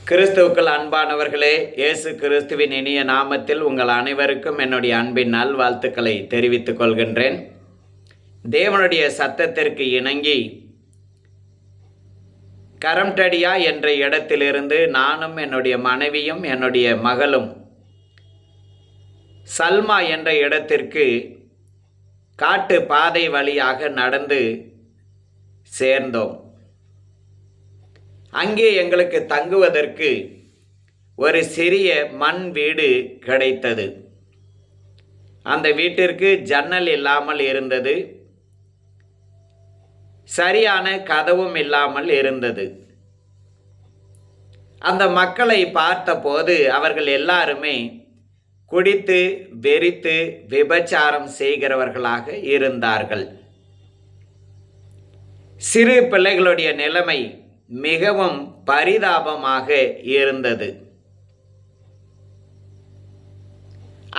கிறிஸ்துவுக்குள் அன்பானவர்களே, இயேசு கிறிஸ்துவின் இனிய நாமத்தில் உங்கள் அனைவருக்கும் என்னுடைய அன்பின் நல்வாழ்த்துக்களை தெரிவித்துக் கொள்கின்றேன். தேவனுடைய சத்தத்திற்கு இணங்கி கரம்டடியா என்ற இடத்திலிருந்து நானும் என்னுடைய மனைவியும் என்னுடைய மகளும் சல்மா என்ற இடத்திற்கு காட்டு பாதை வழியாக நடந்து சேர்ந்தோம். அங்கே எங்களுக்கு தங்குவதற்கு ஒரு சிறிய மண் வீடு கிடைத்தது. அந்த வீட்டிற்கு ஜன்னல் இல்லாமல் இருந்தது, சரியான கதவும் இல்லாமல் இருந்தது. அந்த மக்களை பார்த்தபோது அவர்கள் எல்லாருமே குடித்து வெறித்து விபச்சாரம் செய்கிறவர்களாக இருந்தார்கள். சிறு பிள்ளைகளுடைய நிலைமை மிகவும் பரிதாபமாக இருந்தது.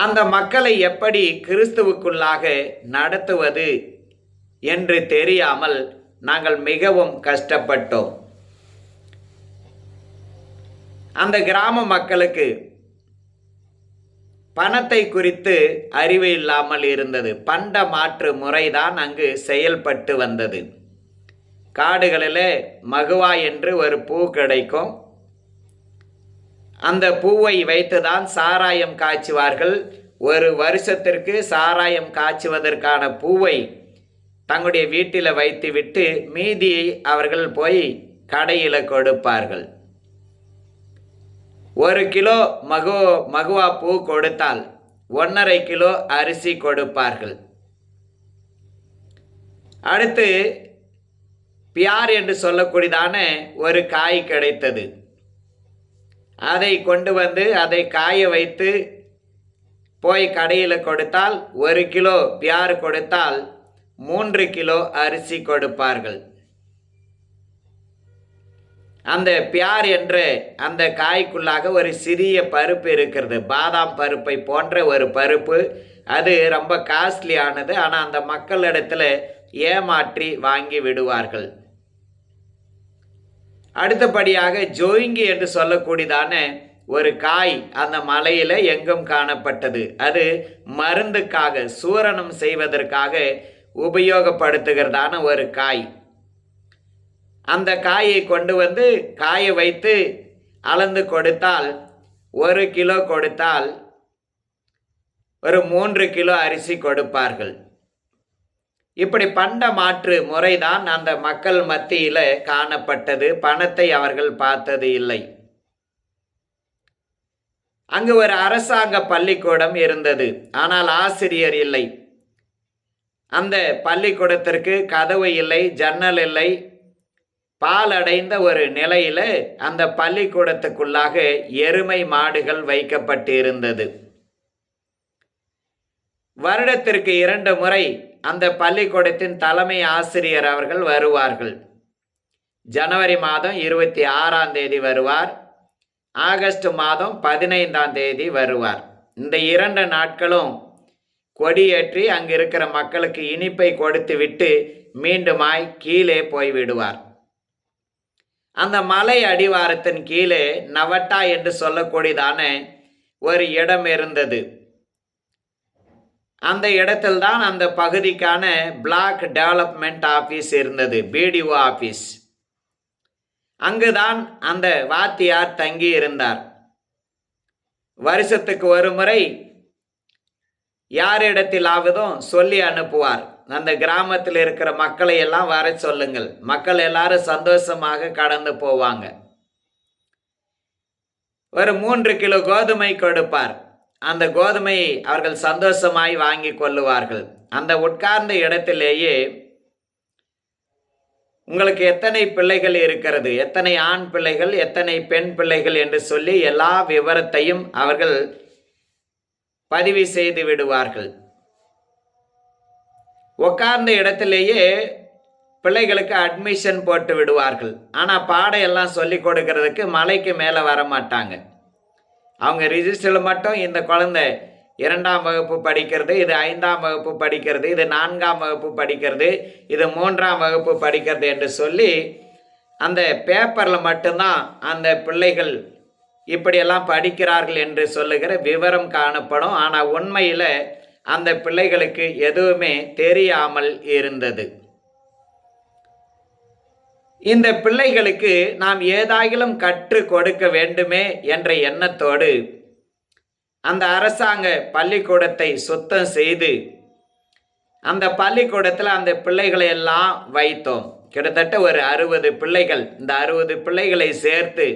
அந்த மக்களை எப்படி கிறிஸ்துவுக்குள்ளாக நடத்துவது என்று தெரியாமல் நாங்கள் மிகவும் கஷ்டப்பட்டோம். அந்த கிராம மக்களுக்கு பணத்தை குறித்து அறிவு இல்லாமல் இருந்தது. பண்ட மாற்று முறைதான் அங்கு செயல்பட்டு வந்தது. காடுகளிலே மகுவா என்று ஒரு பூ கிடைக்கும். அந்த பூவை வைத்துதான் சாராயம் காய்ச்சுவார்கள். ஒரு வருஷத்திற்கு சாராயம் காய்ச்சுவதற்கான பூவை தங்களுடைய வீட்டில் வைத்துவிட்டு மீதியை அவர்கள் போய் கடையில் கொடுப்பார்கள். 1 கிலோ மகுவா பூ கொடுத்தால் 1.5 கிலோ அரிசி கொடுப்பார்கள். அடுத்து பியார் என்று சொல்லக்கூடியதான ஒரு காய் கிடைத்தது. அதை கொண்டு வந்து அதை காய வைத்து போய் கடையில் கொடுத்தால் 1 கிலோ பியார் கொடுத்தால் 3 கிலோ அரிசி கொடுப்பார்கள். அந்த பியார் என்ற அந்த காய்க்குள்ளாக ஒரு சிறிய பருப்பு இருக்கிறது, பாதாம் பருப்பை போன்ற ஒரு பருப்பு. அது ரொம்ப காஸ்ட்லியானது. ஆனால் அந்த மக்களிடத்தில் ஏமாற்றி வாங்கி விடுவார்கள். அடுத்தபடியாக ஜோயிங்கி என்று சொல்லக்கூடியதான ஒரு காய் அந்த மலையில் எங்கும் காணப்பட்டது. அது மருந்துக்காக, சூரணம் செய்வதற்காக உபயோகப்படுத்துகிறதான ஒரு காய். அந்த காயை கொண்டு வந்து காய வைத்து அளந்து கொடுத்தால் 1 கிலோ கொடுத்தால் ஒரு 3 கிலோ அரிசி கொடுப்பார்கள். இப்படி பண்ட மாற்று முறைதான் அந்த மக்கள் மத்தியில் காணப்பட்டது. பணத்தை அவர்கள் பார்த்தது இல்லை. அங்கு ஒரு அரசாங்க பள்ளிக்கூடம் இருந்தது, ஆனால் ஆசிரியர் இல்லை. அந்த பள்ளிக்கூடத்திற்கு கதவு இல்லை, ஜன்னல் இல்லை. பால் அடைந்த ஒரு நிலையில் அந்த பள்ளிக்கூடத்துக்குள்ளாக எருமை மாடுகள் வைக்கப்பட்டு இருந்தது. வருடத்திற்கு 2 முறை அந்த பள்ளிக்கூடத்தின் தலைமை ஆசிரியர் அவர்கள் வருவார்கள். ஜனவரி மாதம் 26ஆம் தேதி வருவார், ஆகஸ்ட் மாதம் 15ஆம் தேதி வருவார். இந்த 2 நாட்களும் கொடியேற்றி அங்கு இருக்கிற மக்களுக்கு இனிப்பை கொடுத்து விட்டு மீண்டுமாய் கீழே போய்விடுவார். அந்த மலை அடிவாரத்தின் கீழே நவட்டா என்று சொல்லக்கூடியதான ஒரு இடம் இருந்தது. அந்த இடத்தில்தான் அந்த பகுதிக்கான பிளாக் டெவலப்மெண்ட் ஆஃபீஸ் இருந்தது, பிடிஓ ஆஃபீஸ். அங்குதான் அந்த வாத்தியார் தங்கி இருந்தார். வருஷத்துக்கு ஒரு முறை யாரிடத்திலாவதும் சொல்லி அனுப்புவார், அந்த கிராமத்தில் இருக்கிற மக்களை எல்லாம் வர சொல்லுங்கள், மக்கள் எல்லாரும் சந்தோஷமாக கடந்து போவாங்க. ஒரு 3 கிலோ கோதுமை கொடுப்பார். அந்த கோதுமையை அவர்கள் சந்தோஷமாய் வாங்கி கொள்ளுவார்கள். அந்த உட்கார்ந்த இடத்திலேயே உங்களுக்கு எத்தனை பிள்ளைகள் இருக்கிறது, எத்தனை ஆண் பிள்ளைகள், எத்தனை பெண் பிள்ளைகள் என்று சொல்லி எல்லா விவரத்தையும் அவர்கள் பதிவு செய்து விடுவார்கள். உட்கார்ந்த இடத்திலேயே பிள்ளைகளுக்கு அட்மிஷன் போட்டு விடுவார்கள். ஆனால் பாடம் எல்லாம் சொல்லி கொடுக்கறதுக்கு மலைக்கு மேலே வர மாட்டாங்க. அவங்க ரிஜிஸ்டரில் மட்டும் இந்த குழந்தை 2ஆம் வகுப்பு படிக்கிறது, இது 5ஆம் வகுப்பு படிக்கிறது, இது 4ஆம் வகுப்பு படிக்கிறது, இது 3ஆம் வகுப்பு படிக்கிறது என்று சொல்லி அந்த பேப்பரில் மட்டும்தான் அந்த பிள்ளைகள் இப்படியெல்லாம் படிக்கிறார்கள் என்று சொல்லுகிற விவரம் காணப்படும். ஆனால் உண்மையில் அந்த பிள்ளைகளுக்கு எதுவுமே தெரியாமல் இருந்தது. இந்த பிள்ளைகளுக்கு நாம் ஏதாயிலும் கற்றுக் கொடுக்க வேண்டுமே என்ற எண்ணத்தோடு அந்த அரசாங்க பள்ளிக்கூடத்தை சுத்தம் செய்து அந்த பள்ளிக்கூடத்தில் அந்த பிள்ளைகளை எல்லாம் வைத்தோம். கிட்டத்தட்ட ஒரு 60 பிள்ளைகள். இந்த 60 பிள்ளைகளை சேர்த்து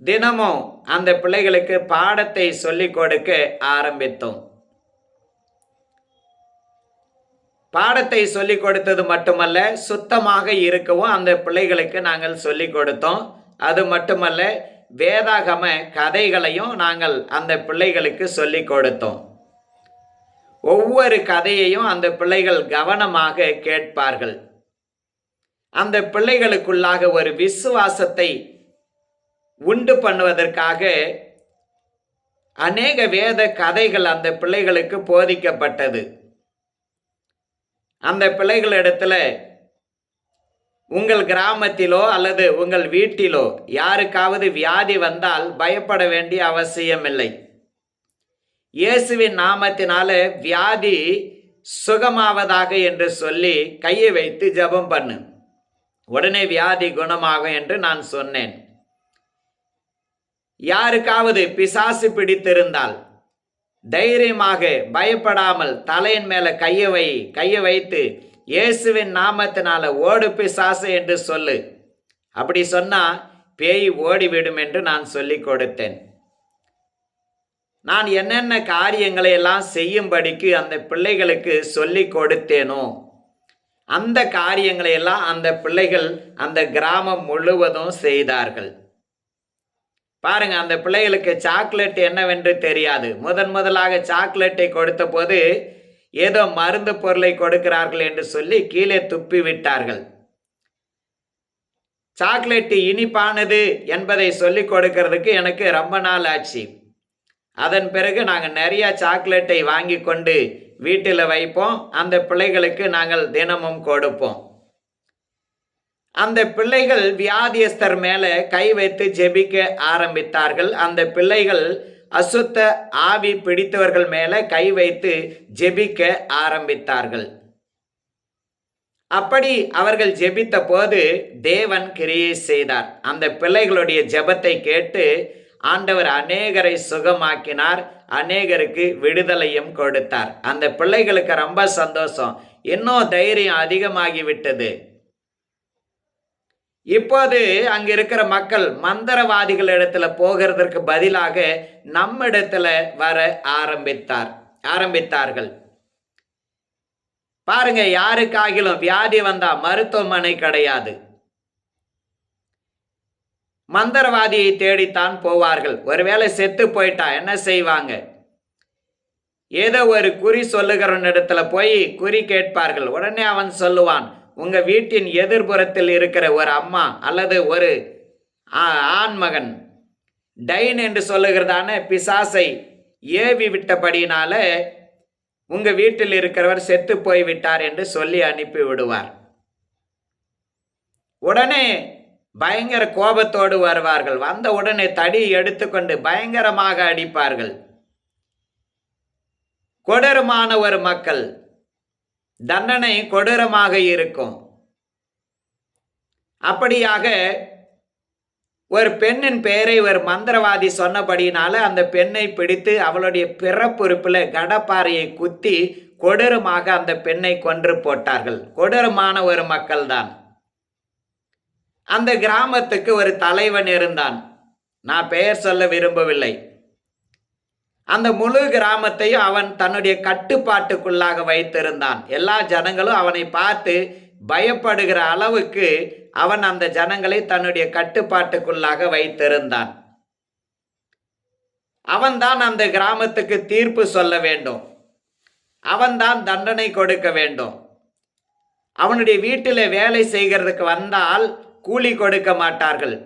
தினமும் அந்த பிள்ளைகளுக்கு பாடத்தை சொல்லிக் கொடுக்க ஆரம்பித்தோம். பாடத்தை சொல்லிக் கொடுத்தது மட்டுமல்ல, சுத்தமாக இருக்கவும் அந்த பிள்ளைகளுக்கு நாங்கள் சொல்லிக் கொடுத்தோம். அது மட்டுமல்ல, வேதாகம கதைகளையும் நாங்கள் அந்த பிள்ளைகளுக்கு சொல்லிக் கொடுத்தோம். ஒவ்வொரு கதையையும் அந்த பிள்ளைகள் கவனமாக கேட்பார்கள். அந்த பிள்ளைகளுக்குள்ளாக ஒரு விசுவாசத்தை உண்டு பண்ணுவதற்காக அநேக வேத கதைகள் அந்த பிள்ளைகளுக்கு போதிக்கப்பட்டது. அந்த பிள்ளைகளிடத்துல உங்கள் கிராமத்திலோ அல்லது உங்கள் வீட்டிலோ யாருக்காவது வியாதி வந்தால் பயப்பட வேண்டிய அவசியமில்லை. இயேசுவின் நாமத்தினால வியாதி சுகமாவதாக என்று சொல்லி கையை வைத்து ஜெபம் பண்ணு, உடனே வியாதி குணமாகும் என்று நான் சொன்னேன். யாருக்காவது பிசாசு பிடித்திருந்தால் தைரியமாக பயப்படாமல் தலையின் மேல கையை வைத்து இயேசுவின் நாமத்தினால ஓடு பிசாசு என்று சொல்லு. அப்படி சொன்னா பேய் ஓடிவிடும் என்று நான் சொல்லிக் கொடுத்தேன். நான் என்னென்ன காரியங்களை எல்லாம் செய்யும்படிக்கு அந்த பிள்ளைகளுக்கு சொல்லிக் கொடுத்தேனோ அந்த காரியங்களை எல்லாம் அந்த பிள்ளைகள் அந்த கிராமம் முழுவதும் செய்தார்கள். பாருங்க, அந்த பிள்ளைகளுக்கு சாக்லேட் என்னவென்று தெரியாது. முதலாக சாக்லேட்டை கொடுத்த போது ஏதோ மருந்து பொருளை கொடுக்கிறார்கள் என்று சொல்லி கீழே துப்பி விட்டார்கள். சாக்லேட் இனிப்பானது என்பதை சொல்லிக் கொடுக்கிறதுக்கு எனக்கு ரொம்ப நாள் ஆச்சு. அதன் பிறகு நாங்கள் நிறைய சாக்லேட்டை வாங்கி கொண்டு வீட்டில் வைப்போம். அந்த பிள்ளைகளுக்கு நாங்கள் தினமும் கொடுப்போம். அந்த பிள்ளைகள் வியாதியஸ்தர் மேலே கை வைத்து ஜெபிக்க ஆரம்பித்தார்கள். அந்த பிள்ளைகள் அசுத்த ஆவி பிடித்தவர்கள் மேலே கை வைத்து ஜெபிக்க ஆரம்பித்தார்கள். அப்படி அவர்கள் ஜெபித்த போது தேவன் கிரியை செய்தார். அந்த பிள்ளைகளுடைய ஜெபத்தை கேட்டு ஆண்டவர் அநேகரை சுகமாக்கினார், அநேகருக்கு விடுதலையும் கொடுத்தார். அந்த பிள்ளைகளுக்கு ரொம்ப சந்தோஷம், இன்னும் தைரியம் அதிகமாகிவிட்டது. இப்போது அங்க இருக்கிற மக்கள் மந்திரவாதிகள் இடத்துல போகிறதற்கு பதிலாக நம்மிடத்துல வர ஆரம்பித்தார்கள். பாருங்க, யாருக்காகிலும் வியாதி வந்தா மருத்துவமனை கிடையாது, மந்திரவாதியை தேடித்தான் போவார்கள். ஒருவேளை செத்து போயிட்டா என்ன செய்வாங்க? ஏதோ ஒரு குறி சொல்லுகிறவன் இடத்துல போய் குறி கேட்பார்கள். உடனே அவன் சொல்லுவான், உங்க வீட்டின் எதிர்புறத்தில் இருக்கிற ஒரு அம்மா அல்லது ஒரு ஆண்மகன் டைன் என்று சொல்லுகிறதான பிசாசை ஏவி விட்டபடியினால உங்க வீட்டில் இருக்கிறவர் செத்து போய் விட்டார் என்று சொல்லி அனுப்பி விடுவார். உடனே பயங்கர கோபத்தோடு வருவார்கள். வந்த உடனே தடி எடுத்துக்கொண்டு பயங்கரமாக அடிப்பார்கள். கொடூரமான ஒரு மக்கள், தண்டனை கொடூரமாக இருக்கும். அப்படியாக ஒரு பெண்ணின் பெயரை ஒரு மந்திரவாதி சொன்னபடினால அந்த பெண்ணை பிடித்து அவளுடைய பிறப்புறுப்பில் கடப்பாறையை குத்தி கொடூரமாக அந்த பெண்ணை கொன்று போட்டார்கள். கொடூரமான ஒரு மக்கள் தான். அந்த கிராமத்துக்கு ஒரு தலைவன் இருந்தான். நான் பெயர் சொல்ல விரும்பவில்லை. அந்த முழு கிராமத்தையும் அவன் தன்னுடைய கட்டுப்பாட்டுக்குள்ளாக வைத்திருந்தான். எல்லா ஜனங்களும் அவனை பார்த்து பயப்படுகிற அளவுக்கு அவன் அந்த ஜனங்களை தன்னுடைய கட்டுப்பாட்டுக்குள்ளாக வைத்திருந்தான். அவன்தான் அந்த கிராமத்துக்கு தீர்ப்பு சொல்ல வேண்டும். அவன்தான் தண்டனை கொடுக்க வேண்டும். அவனுடைய வீட்டில் வேலை செய்கிறதுக்கு வந்தால் கூலி கொடுக்க மாட்டார்கள்.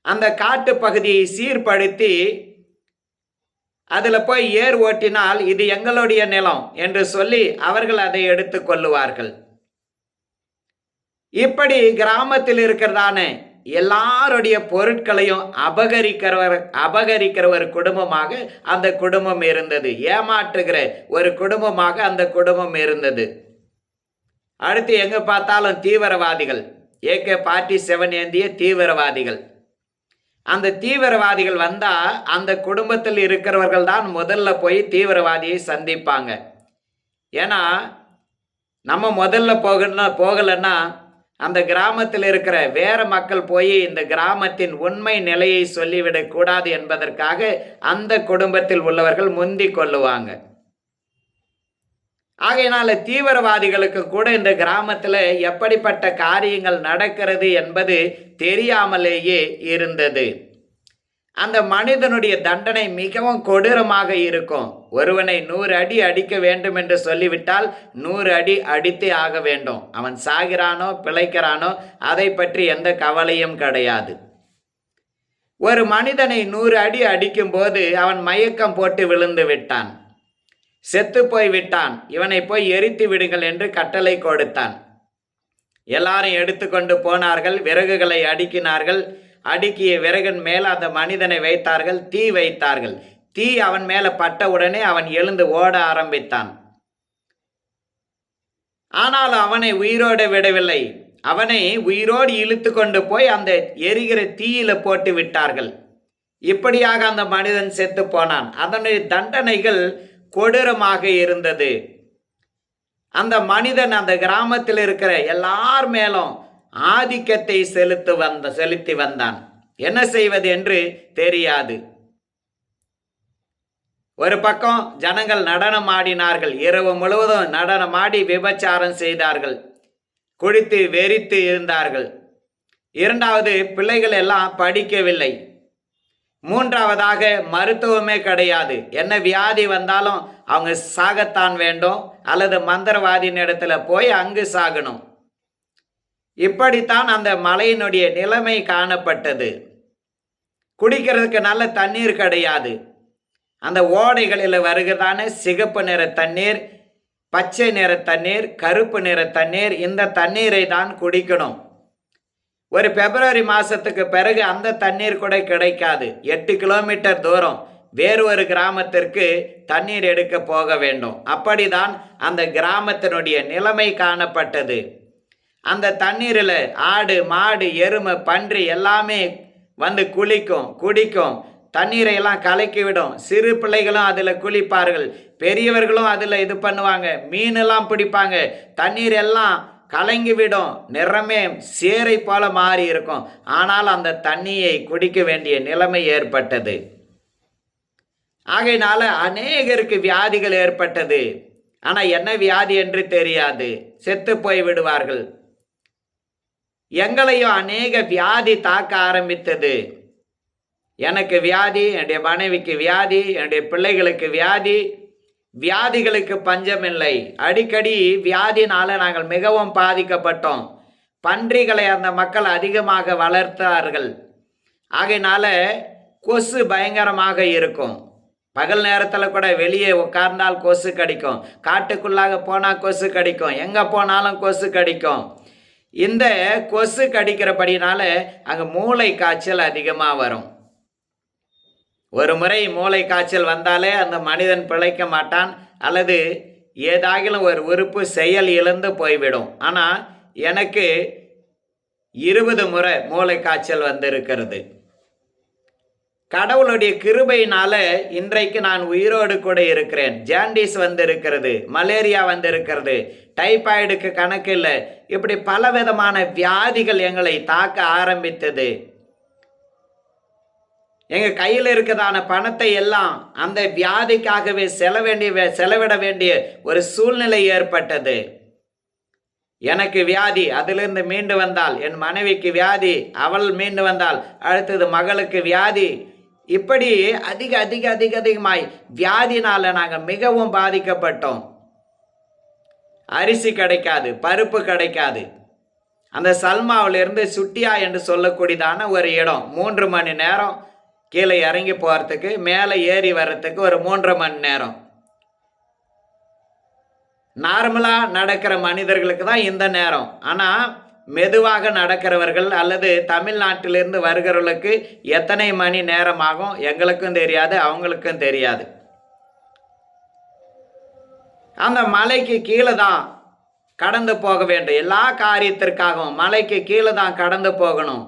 அந்த காட்டு பகுதியை சீர்படுத்தி அதில் போய் ஏர் ஓட்டினால் இது எங்களுடைய நிலம் என்று சொல்லி அவர்கள் அதை எடுத்து கொள்ளுவார்கள். இப்படி கிராமத்தில் இருக்கிறதான எல்லாருடைய பொருட்களையும் அபகரிக்கிற ஒரு குடும்பமாக அந்த குடும்பம் இருந்தது. ஏமாற்றுகிற ஒரு குடும்பமாக அந்த குடும்பம் இருந்தது. அடுத்து எங்க பார்த்தாலும் தீவிரவாதிகள், AK-47 ஏந்திய தீவிரவாதிகள். அந்த தீவிரவாதிகள் வந்தா அந்த குடும்பத்தில் இருக்கிறவர்கள் தான் முதல்ல போய் தீவிரவாதியை சந்திப்பாங்க. ஏன்னா நம்ம முதல்ல போகலன்னா அந்த கிராமத்தில் இருக்கிற வேற மக்கள் போய் இந்த கிராமத்தின் உண்மை நிலையை சொல்லிவிடக் கூடாது என்பதற்காக அந்த குடும்பத்தில் உள்ளவர்கள் முந்தி கொள்ளுவாங்க. ஆகையினால தீவிரவாதிகளுக்கு கூட இந்த கிராமத்தில் எப்படிப்பட்ட காரியங்கள் நடக்கிறது என்பது தெரியாமலேயே இருந்தது. அந்த மனிதனுடைய தண்டனை மிகவும் கொடூரமாக இருக்கும். ஒருவனை 100 அடி அடிக்க வேண்டும் என்று சொல்லிவிட்டால் 100 அடி அடித்தே ஆக வேண்டும். அவன் சாகிறானோ பிழைக்கிறானோ அதை பற்றி எந்த கவலையும் கிடையாது. ஒரு மனிதனை 100 அடி அடிக்கும் போது அவன் மயக்கம் போட்டு விழுந்து விட்டான், செத்து போய் விட்டான். இவனை போய் எரித்து விடுங்கள் என்று கட்டளை கொடுத்தான். எல்லாரும் எடுத்துக்கொண்டு போனார்கள், விறகுகளை அடுக்கினார்கள். அடுக்கிய விறகின் மேல் அந்த மனிதனை வைத்தார்கள், தீ வைத்தார்கள். தீ அவன் மேல பட்ட உடனே அவன் எழுந்து ஓட ஆரம்பித்தான். ஆனால் அவனை உயிரோடு விடவில்லை. அவனை உயிரோடு இழுத்து கொண்டு போய் அந்த எரிகிற தீயில போட்டு விட்டார்கள். இப்படியாக அந்த மனிதன் செத்து போனான். அதனுடைய தண்டனைகள் கொடூரமாக இருந்தது. அந்த மனிதன் அந்த கிராமத்தில் இருக்கிற எல்லார் மேலும் ஆதிக்கத்தை செலுத்தி வந்தான். என்ன செய்வது என்று தெரியாது. ஒரு பக்கம் ஜனங்கள் நடனம் ஆடினார்கள், இரவு முழுவதும் நடனமாடி விபச்சாரம் செய்தார்கள், குடித்து வெறித்து இருந்தார்கள். இரண்டாவது, பிள்ளைகள் எல்லாம் படிக்கவில்லை. மூன்றாவதாக, மருத்துவமே கிடையாது. என்ன வியாதி வந்தாலும் அவங்க சாகத்தான் வேண்டும், அல்லது மந்திரவாதியின் இடத்துல போய் அங்கு சாகணும். இப்படித்தான் அந்த மலையினுடைய நிலைமை காணப்பட்டது. குடிக்கிறதுக்கு நல்ல தண்ணீர் கிடையாது. அந்த ஓடைகளில் வருகிறதான சிகப்பு நிற தண்ணீர், பச்சை நிற தண்ணீர், கருப்பு நிற தண்ணீர், இந்த தண்ணீரை தான் குடிக்கணும். ஒரு பிப்ரவரி மாதத்துக்கு பிறகு அந்த தண்ணீர் கூட கிடைக்காது. 8 கிலோமீட்டர் தூரம் வேறு ஒரு கிராமத்திற்கு தண்ணீர் எடுக்க போக வேண்டும். அப்படிதான் அந்த கிராமத்தினுடைய நிலைமை காணப்பட்டது. அந்த தண்ணீரில் ஆடு, மாடு, எருமை, பன்றி எல்லாமே வந்து குடிக்கும். தண்ணீரை எல்லாம் கலக்கிவிடும். சிறு பிள்ளைகளும் அதில் குளிப்பார்கள், பெரியவர்களும் அதில் இது பண்ணுவாங்க, மீனெல்லாம் பிடிப்பாங்க. தண்ணீர் எல்லாம் கலங்கிவிடும், நிறமே சேரை போல மாறி இருக்கும். ஆனால் அந்த தண்ணியை குடிக்க வேண்டிய நிலைமை ஏற்பட்டது. ஆகையினால அநேகருக்கு வியாதிகள் ஏற்பட்டது. ஆனால் என்ன வியாதி என்று தெரியாது, செத்து போய் விடுவார்கள். எங்களையும் அநேக வியாதி தாக்க ஆரம்பித்தது. எனக்கு வியாதி, என்னுடைய மனைவிக்கு வியாதி, என்னுடைய பிள்ளைகளுக்கு வியாதி. வியாதிகளுக்கு பஞ்சமில்லை. அடிக்கடி வியாதினால நாங்கள் மிகவும் பாதிக்கப்பட்டோம். பன்றிகளை அந்த மக்கள் அதிகமாக வளர்த்தார்கள். ஆகையினால கொசு பயங்கரமாக இருக்கும். பகல் நேரத்தில் கூட வெளியே உட்கார்ந்தால் கொசு கடிக்கும், காட்டுக்குள்ளாக போனால் கொசு கடிக்கும், எங்கே போனாலும் கொசு கடிக்கும். இந்த கொசு கடிக்கிறபடினால அங்கே மூளை காய்ச்சல் அதிகமாக வரும். ஒரு முறை மூளை காய்ச்சல் வந்தாலே அந்த மனிதன் பிழைக்க மாட்டான், அல்லது ஏதாகிலும் ஒரு உறுப்பு செயல் இழந்து போய்விடும். ஆனால் எனக்கு 20 முறை மூளை காய்ச்சல் வந்திருக்கிறது. கடவுளுடைய கிருபையினால இன்றைக்கு நான் உயிரோடு கூட இருக்கிறேன். ஜாண்டிஸ் வந்திருக்கிறது, மலேரியா வந்திருக்கிறது, டைபாய்டுக்கு கணக்கு இல்லை. இப்படி பலவிதமான வியாதிகள் எங்களை தாக்க ஆரம்பித்தது. எங்கள் கையில் இருக்கிறதான பணத்தை எல்லாம் அந்த வியாதிக்காகவே செலவிட வேண்டிய ஒரு சூழ்நிலை ஏற்பட்டது. எனக்கு வியாதி, அதிலிருந்து மீண்டு வந்தால் என் மனைவிக்கு வியாதி, அவள் மீண்டு வந்தால் அடுத்தது மகளுக்கு வியாதி. இப்படி அதிகமாய் வியாதினால நாங்கள் மிகவும் பாதிக்கப்பட்டோம். அரிசி கிடைக்காது, பருப்பு கிடைக்காது. அந்த சல்மாவிலிருந்து சுட்டியா என்று சொல்லக்கூடியதான ஒரு இடம் 3 மணி நேரம் கீழே இறங்கி போகிறதுக்கு, மேலே ஏறி வர்றதுக்கு ஒரு 3 மணி நேரம். நார்மலாக நடக்கிற மனிதர்களுக்கு தான் இந்த நேரம். ஆனால் மெதுவாக நடக்கிறவர்கள் அல்லது தமிழ்நாட்டிலிருந்து வருகிறவர்களுக்கு எத்தனை மணி நேரம் ஆகும் எங்களுக்கும் தெரியாது, அவங்களுக்கும் தெரியாது. அந்த மலைக்கு கீழே தான் கடந்து போக வேண்டும். எல்லா காரியத்திற்காகவும் மலைக்கு கீழே தான் கடந்து போகணும்.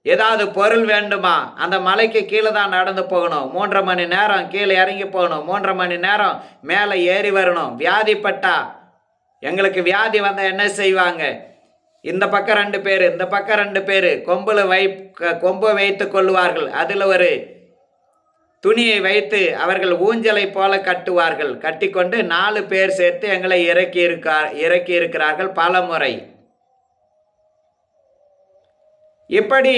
ஏதாவது பொருள் வேண்டுமா, அந்த மலைக்கு கீழே தான் நடந்து போகணும். 3.5 மணி நேரம் கீழே இறங்கி போகணும். 3.5 மணி நேரம் மேலே ஏறி வரணும். வியாதிப்பட்டா, எங்களுக்கு வியாதி வந்தால் என்ன செய்வாங்க? இந்த பக்கம் 2 பேர், இந்த பக்கம் 2 பேர் கொம்பு வைத்து கொள்ளுவார்கள். அதில் ஒரு துணியை வைத்து அவர்கள் ஊஞ்சலை போல கட்டுவார்கள். கட்டிக்கொண்டு 4 பேர் சேர்த்து எங்களை இறக்கி இருக்கிறார்கள் பல முறை. இப்படி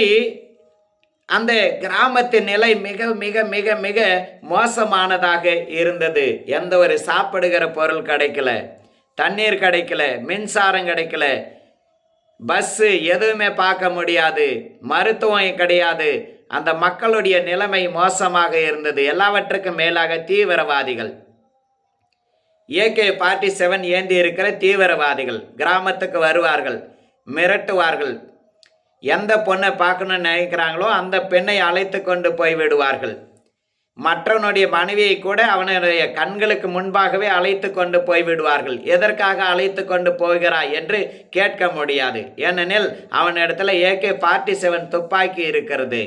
அந்த கிராமத்தின் நிலை மிக மிக மிக மிக மோசமானதாக இருந்தது. எந்த ஒரு சாப்பிடுகிற பொருள் கிடைக்கல, தண்ணீர் கிடைக்கல, மின்சாரம் கிடைக்கல, பஸ்ஸு எதுவுமே பார்க்க முடியாது, மருத்துவம் கிடையாது. அந்த மக்களுடைய நிலைமை மோசமாக இருந்தது. எல்லாவற்றுக்கும் மேலாக தீவிரவாதிகள், AK-47 ஏந்தி இருக்கிற தீவிரவாதிகள் கிராமத்துக்கு வருவார்கள், மிரட்டுவார்கள். எந்த பொண்ணை பார்க்கணும்னு நினைக்கிறாங்களோ அந்த பெண்ணை அழைத்து கொண்டு போய் விடுவார்கள். மற்றவனுடைய மனைவியை கூட அவனுடைய கண்களுக்கு முன்பாகவே அழைத்து கொண்டு போய் விடுவார்கள். எதற்காக அழைத்து கொண்டு போகிறாய் என்று கேட்க முடியாது. ஏனெனில் அவனிடத்துல AK-47 துப்பாக்கி இருக்கிறது.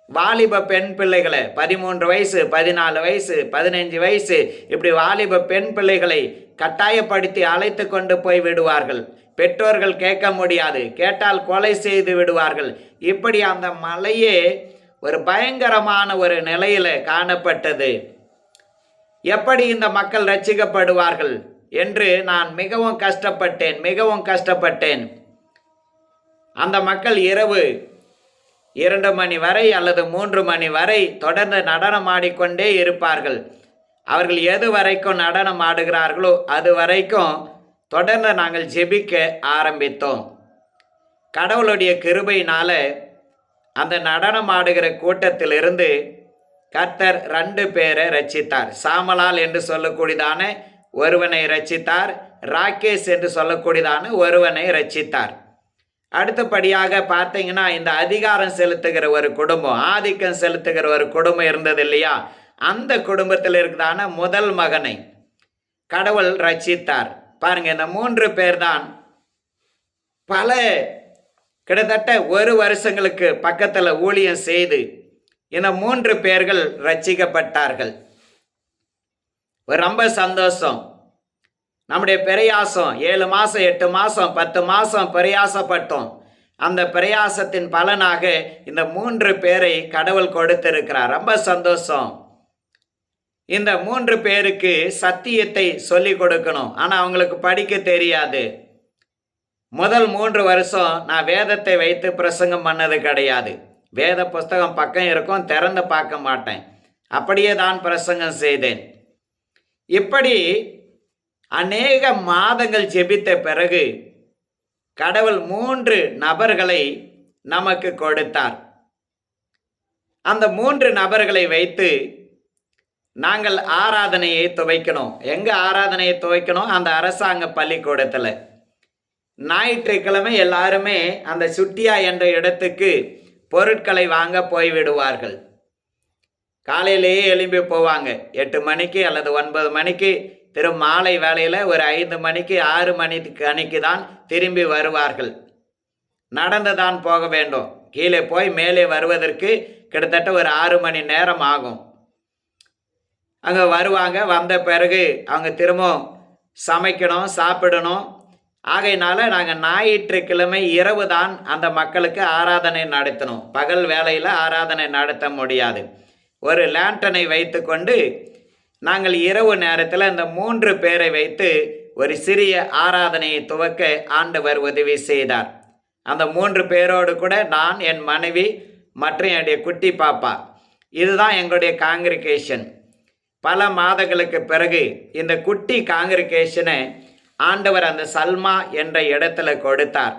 வாலிப பெண் பிள்ளைகளை 13 வயசு, 14 வயசு, 15 வயசு இப்படி வாலிப பெண் பிள்ளைகளை கட்டாயப்படுத்தி அழைத்து கொண்டு போய் விடுவார்கள். பெற்றோர்கள் கேட்க முடியாது, கேட்டால் கொலை செய்து விடுவார்கள். இப்படி அந்த மலையே ஒரு பயங்கரமான ஒரு நிலையில காணப்பட்டது. எப்படி இந்த மக்கள் ரட்சிக்கப்படுவார்கள் என்று நான் மிகவும் கஷ்டப்பட்டேன். அந்த மக்கள் இரவு 2 மணி வரை அல்லது 3 மணி வரை தொடர்ந்து நடனம் ஆடிக்கொண்டே இருப்பார்கள். அவர்கள் எது வரைக்கும் நடனம் ஆடுகிறார்களோ அது வரைக்கும் தொடர்ந்து நாங்கள் ஜெபிக்க ஆரம்பித்தோம். கடவுளுடைய கிருபையினால அந்த நடனம் ஆடுகிற கூட்டத்திலிருந்து கர்த்தர் 2 பேரை ரட்சித்தார். சாமலால் என்று சொல்லக்கூடியதான ஒருவனை ரட்சித்தார், ராகேஷ் என்று சொல்லக்கூடியதான ஒருவனை ரட்சித்தார். அடுத்தபடியாக பார்த்தீங்கன்னா, இந்த அதிகாரம் செலுத்துகிற ஒரு குடும்பம், ஆதிக்கம் செலுத்துகிற ஒரு குடும்பம் இருந்தது இல்லையா, அந்த குடும்பத்தில் இருக்கிறதான முதல் மகனை கடவுள் ரட்சித்தார். பாருங்க, இந்த 3 பேர் தான் கிட்டத்தட்ட 1 வருஷங்களுக்கு பக்கத்தில் ஊழியம் செய்து இந்த 3 பேர்கள் ரட்சிக்கப்பட்டார்கள். ரொம்ப சந்தோஷம். நம்முடைய பிரயாசம் 7 மாதம் 8 மாதம் 10 மாதம் பிரயாசப்பட்டோம். அந்த பிரயாசத்தின் பலனாக இந்த 3 பேரை கடவுள் கொடுத்திருக்கிறார். ரொம்ப சந்தோஷம். இந்த 3 பேருக்கு சத்தியத்தை சொல்லி கொடுக்கணும். ஆனால் அவங்களுக்கு படிக்க தெரியாது. முதல் 3 வருஷம் நான் வேதத்தை வைத்து பிரசங்கம் பண்ணது கிடையாது. வேத புஸ்தகம் பக்கம் இருக்கும், திறந்து பார்க்க மாட்டேன். அப்படியே தான் பிரசங்கம் செய்தேன். இப்படி அநேக மாதங்கள் ஜெபித்த பிறகு கடவுள் 3 நபர்களை நமக்கு கொடுத்தார். அந்த 3 நபர்களை வைத்து நாங்கள் ஆராதனையை துவைக்கணும். எங்கே ஆராதனையை துவைக்கணும்? அந்த அரசாங்க பள்ளிக்கூடத்தில். ஞாயிற்றுக்கிழமை எல்லாருமே அந்த சுட்டியா என்ற இடத்துக்கு பொருட்களை வாங்க போய்விடுவார்கள். காலையிலேயே எழும்பி போவாங்க. 8 மணிக்கு அல்லது 9 மணிக்கு, மாலை வேளையில் ஒரு 5 மணிக்கு 6 மணிக்கு தான் திரும்பி வருவார்கள். நடந்து தான் போக வேண்டும். கீழே போய் மேலே வருவதற்கு கிட்டத்தட்ட ஒரு 6 மணி நேரம் ஆகும். அங்கே வருவாங்க. வந்த பிறகு அவங்க திரும்பவும் சமைக்கணும், சாப்பிடணும். ஆகையினால நாங்கள் ஞாயிற்றுக்கிழமை இரவு தான் அந்த மக்களுக்கு ஆராதனை நடத்தணும். பகல் வேளையில் ஆராதனை நடத்த முடியாது. ஒரு லேண்டனை வைத்து கொண்டு நாங்கள் இரவு நேரத்தில் இந்த 3 பேரை வைத்து ஒரு சிறிய ஆராதனையை துவக்க ஆண்டவர் உதவி செய்தார். அந்த 3 பேரோடு கூட நான், என் மனைவி மற்றும் என்னுடைய குட்டி பாப்பா, இதுதான் எங்களுடைய காங்கிரிகேஷன். பல மாதங்களுக்கு பிறகு இந்த குட்டி காங்கிரிகேஷனை ஆண்டவர் அந்த சல்மா என்ற இடத்துல கொடுத்தார்.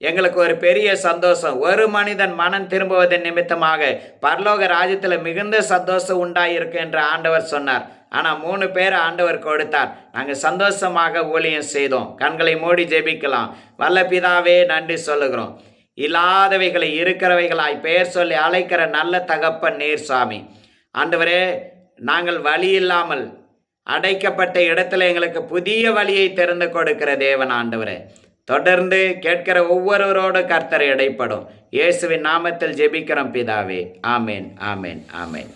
எங்களுக்கு ஒரு பெரிய சந்தோஷம். ஒரு மனிதன் மனம் திரும்புவதன் நிமித்தமாக பரலோக ராஜ்யத்தில் மிகுந்த சந்தோஷம் உண்டாயிருக்கு என்று ஆண்டவர் சொன்னார். ஆனால் 3 பேர் ஆண்டவர் கொடுத்தார். நாங்கள் சந்தோஷமாக ஊழியம் செய்தோம். கண்களை மூடி ஜெபிக்கலாம். வல்ல பிதாவே, நன்றி சொல்லுகிறோம். இல்லாதவைகளை இருக்கிறவைகளாய் பெயர் சொல்லி அழைக்கிற நல்ல தகப்பன் நீர் சாமி. ஆண்டவரே, நாங்கள் வழி இல்லாமல் அடைக்கப்பட்ட இடத்துல எங்களுக்கு புதிய வழியை திறந்து கொடுக்கிற தேவன் ஆண்டவரே. தொடர்ந்து கேட்கிற ஒவ்வொருவரோடு கர்த்தர் இடைப்படும். இயேசுவின் நாமத்தில் ஜெபிக்கிறோம் பிதாவே. ஆமேன், ஆமேன், ஆமேன்.